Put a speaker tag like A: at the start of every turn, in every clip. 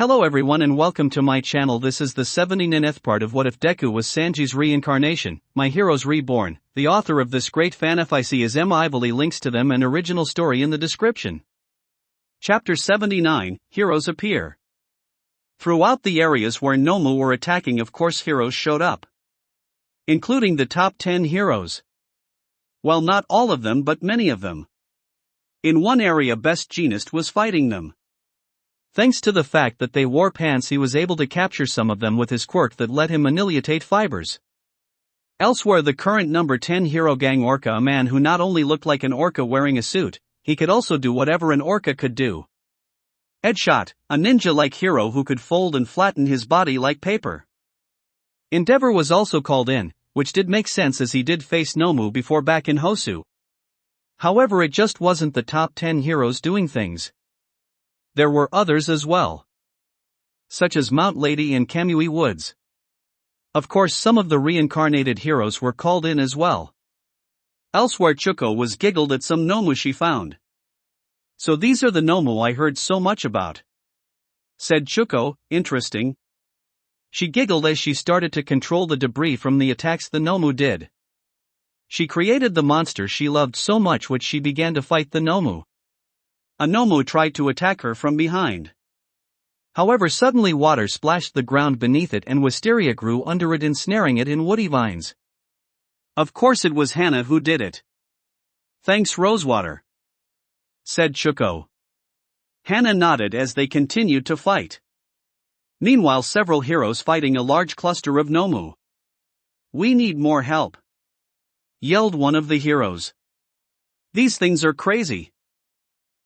A: Hello everyone and welcome to my channel. This is the 79th part of What If Deku Was Sanji's Reincarnation, My Heroes Reborn. The author of this great fanfic is Ivily. Links to them and original story in the description. Chapter 79, Heroes Appear. Throughout the areas where nomu were attacking, of course heroes showed up. Including the top 10 heroes. Well, not all of them but many of them. In one area Best Jeanist was fighting them. Thanks to the fact that they wore pants, he was able to capture some of them with his quirk that let him manipulate fibers. Elsewhere, the current number 10 hero gang Orca, a man who not only looked like an orca wearing a suit, he could also do whatever an orca could do. Headshot, a ninja-like hero who could fold and flatten his body like paper. Endeavor was also called in, which did make sense as he did face Nomu before back in Hosu. However, it just wasn't the top 10 heroes doing things. There were others as well, such as Mount Lady and Kamui Woods. Of course, some of the reincarnated heroes were called in as well. Elsewhere, Chuko was giggled at some nomu she found. So these are the nomu I heard so much about, said Chuko. Interesting. She giggled as she started to control the debris from the attacks the nomu did. She created the monster she loved so much, which she began to fight the nomu. A nomu tried to attack her from behind. However, suddenly water splashed the ground beneath it and wisteria grew under it, ensnaring it in woody vines. Of course it was Hannah who did it. Thanks, Rosewater, said Chuko. Hannah nodded as they continued to fight. Meanwhile, several heroes fighting a large cluster of nomu. We need more help, yelled one of the heroes. These things are crazy,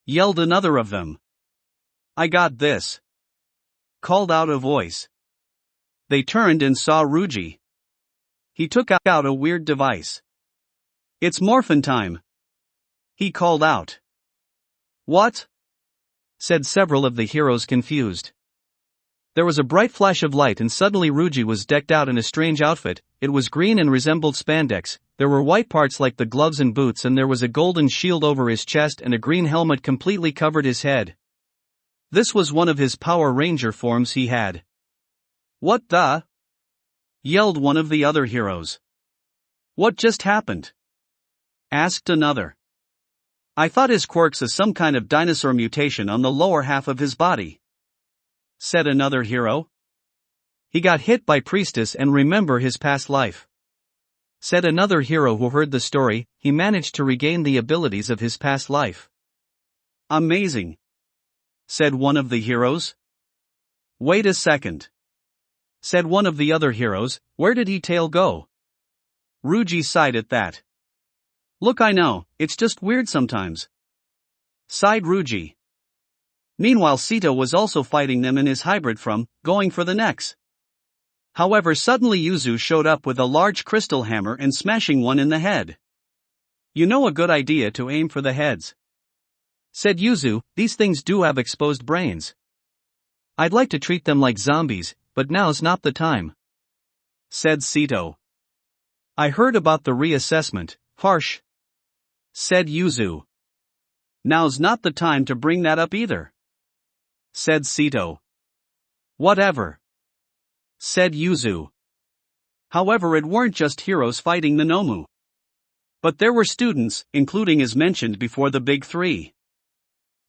A: yelled another of them. I got this, called out a voice. They turned and saw Ruji. He took out a weird device. It's morphin time, he called out. What? Said several of the heroes, confused. There was a bright flash of light and suddenly Ruji was decked out in a strange outfit. It was green and resembled spandex. There were white parts like the gloves and boots, and there was a golden shield over his chest and a green helmet completely covered his head. This was one of his Power Ranger forms he had. What the? Yelled one of the other heroes. What just happened? Asked another. I thought his quirks is some kind of dinosaur mutation on the lower half of his body, said another hero. He got hit by Priestess and remember his past life, said another hero who heard the story. He managed to regain the abilities of his past life. Amazing, said one of the heroes. Wait a second, said one of the other heroes. Where did he tail go? Ruji sighed at that. Look, I know, it's just weird sometimes, sighed Ruji. Meanwhile, Sito was also fighting them in his hybrid form, going for the necks. However, suddenly Yuzu showed up with a large crystal hammer and smashing one in the head. You know, a good idea to aim for the heads, said Yuzu. These things do have exposed brains. I'd like to treat them like zombies, but now's not the time, said Sito. I heard about the reassessment. Harsh, said Yuzu. Now's not the time to bring that up either, said Sito. Whatever, said Yuzu. However, it weren't just heroes fighting the nomu, but there were students, including as mentioned before the big three.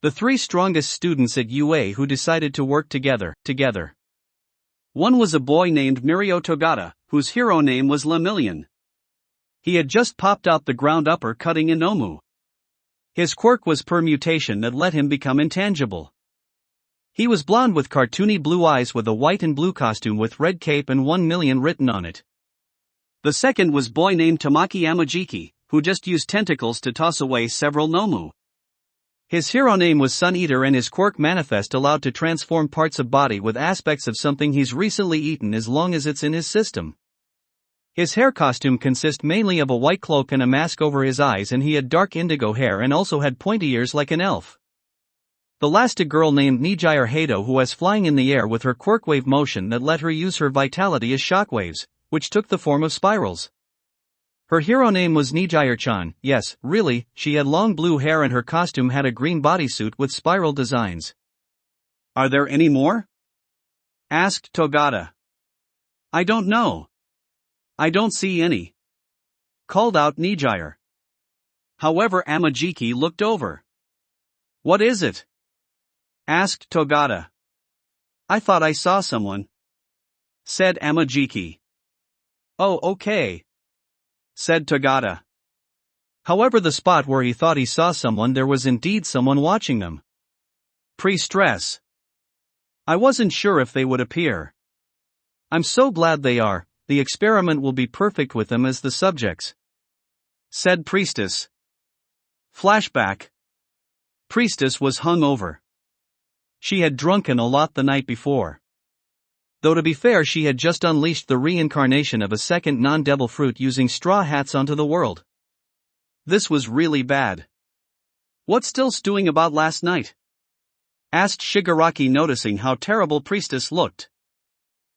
A: The three strongest students at UA who decided to work together. One was a boy named Mirio Togata, whose hero name was Lemillion. He had just popped out the ground upper cutting a nomu. His quirk was permutation that let him become intangible. He was blonde with cartoony blue eyes with a white and blue costume with red cape and 1 million written on it. The second was boy named Tamaki Yamajiki, who just used tentacles to toss away several nomu. His hero name was Sun Eater and his quirk manifest allowed to transform parts of body with aspects of something he's recently eaten as long as it's in his system. His hair costume consists mainly of a white cloak and a mask over his eyes, and he had dark indigo hair and also had pointy ears like an elf. The last, a girl named Nijire Hado, who was flying in the air with her quirk wave motion that let her use her vitality as shockwaves, which took the form of spirals. Her hero name was Nijire-chan. Yes, really, she had long blue hair and her costume had a green bodysuit with spiral designs. Are there any more? asked Togata. I don't know. I don't see any, called out Nijire. However, Amajiki looked over. What is it? Asked Togata. I thought I saw someone, said Amajiki. Oh, okay, said Togata. However, the spot where he thought he saw someone, there was indeed someone watching them. Priestess. I wasn't sure if they would appear. I'm so glad they are, the experiment will be perfect with them as the subjects, said Priestess. Flashback. Priestess was hungover. She had drunken a lot the night before. Though to be fair, she had just unleashed the reincarnation of a second non-devil fruit using straw hats onto the world. This was really bad. What's still stewing about last night? Asked Shigaraki, noticing how terrible Priestess looked.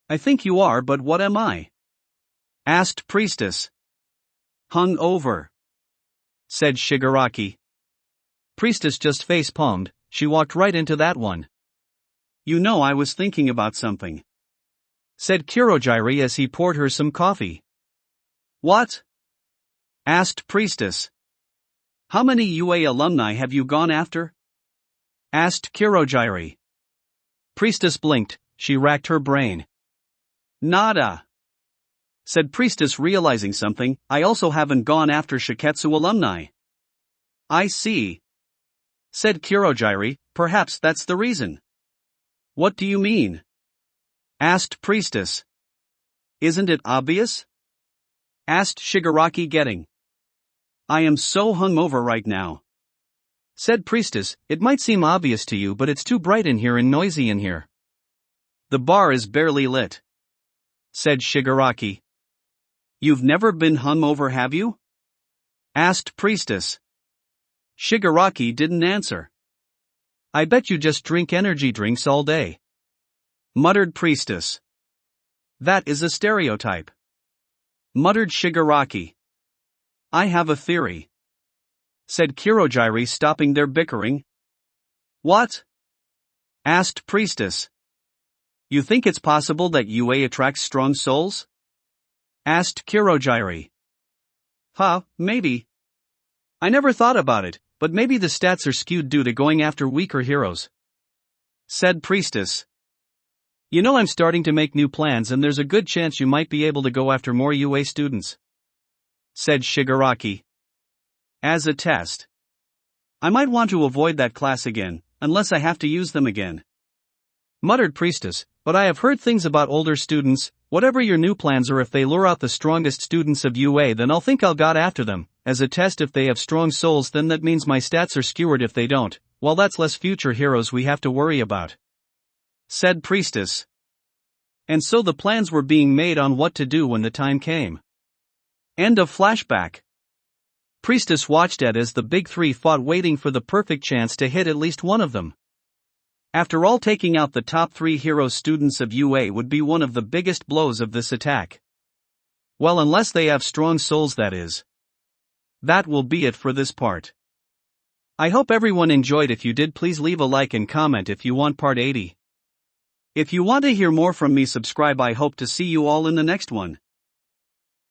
A: I think you are, but what am I? Asked Priestess. Hung over, said Shigaraki. Priestess just face-palmed, she walked right into that one. You know, I was thinking about something, said Kurojiri as he poured her some coffee. What? Asked Priestess. How many UA alumni have you gone after? Asked Kurojiri. Priestess blinked, she racked her brain. Nada, said Priestess, realizing something. I also haven't gone after Shiketsu alumni. I see, said Kurojiri, perhaps that's the reason. What do you mean? Asked Priestess. Isn't it obvious? Asked Shigaraki, getting. I am so hungover right now, said Priestess. It might seem obvious to you, but it's too bright in here and noisy in here. The bar is barely lit, said Shigaraki. You've never been hungover, have you? Asked Priestess. Shigaraki didn't answer. I bet you just drink energy drinks all day, muttered Priestess. That is a stereotype, muttered Shigaraki. I have a theory, said Kurojiri, stopping their bickering. What? Asked Priestess. You think it's possible that UA attracts strong souls? Asked Kurojiri. Maybe. I never thought about it, but maybe the stats are skewed due to going after weaker heroes, said Priestess. You know, I'm starting to make new plans and there's a good chance you might be able to go after more UA students, said Shigaraki. As a test. I might want to avoid that class again, unless I have to use them again, muttered Priestess, but I have heard things about older students. Whatever your new plans are, if they lure out the strongest students of UA, then I'll think I'll got after them. As a test, if they have strong souls, then that means my stats are skewed. If they don't, well, that's less future heroes we have to worry about, said Priestess. And so the plans were being made on what to do when the time came. End of flashback. Priestess watched as the big three fought, waiting for the perfect chance to hit at least one of them. After all, taking out the top 3 hero students of UA would be one of the biggest blows of this attack. Well, unless they have strong souls, that is. That will be it for this part. I hope everyone enjoyed. If you did, please leave a like and comment if you want part 80. If you want to hear more from me, subscribe. I hope to see you all in the next one.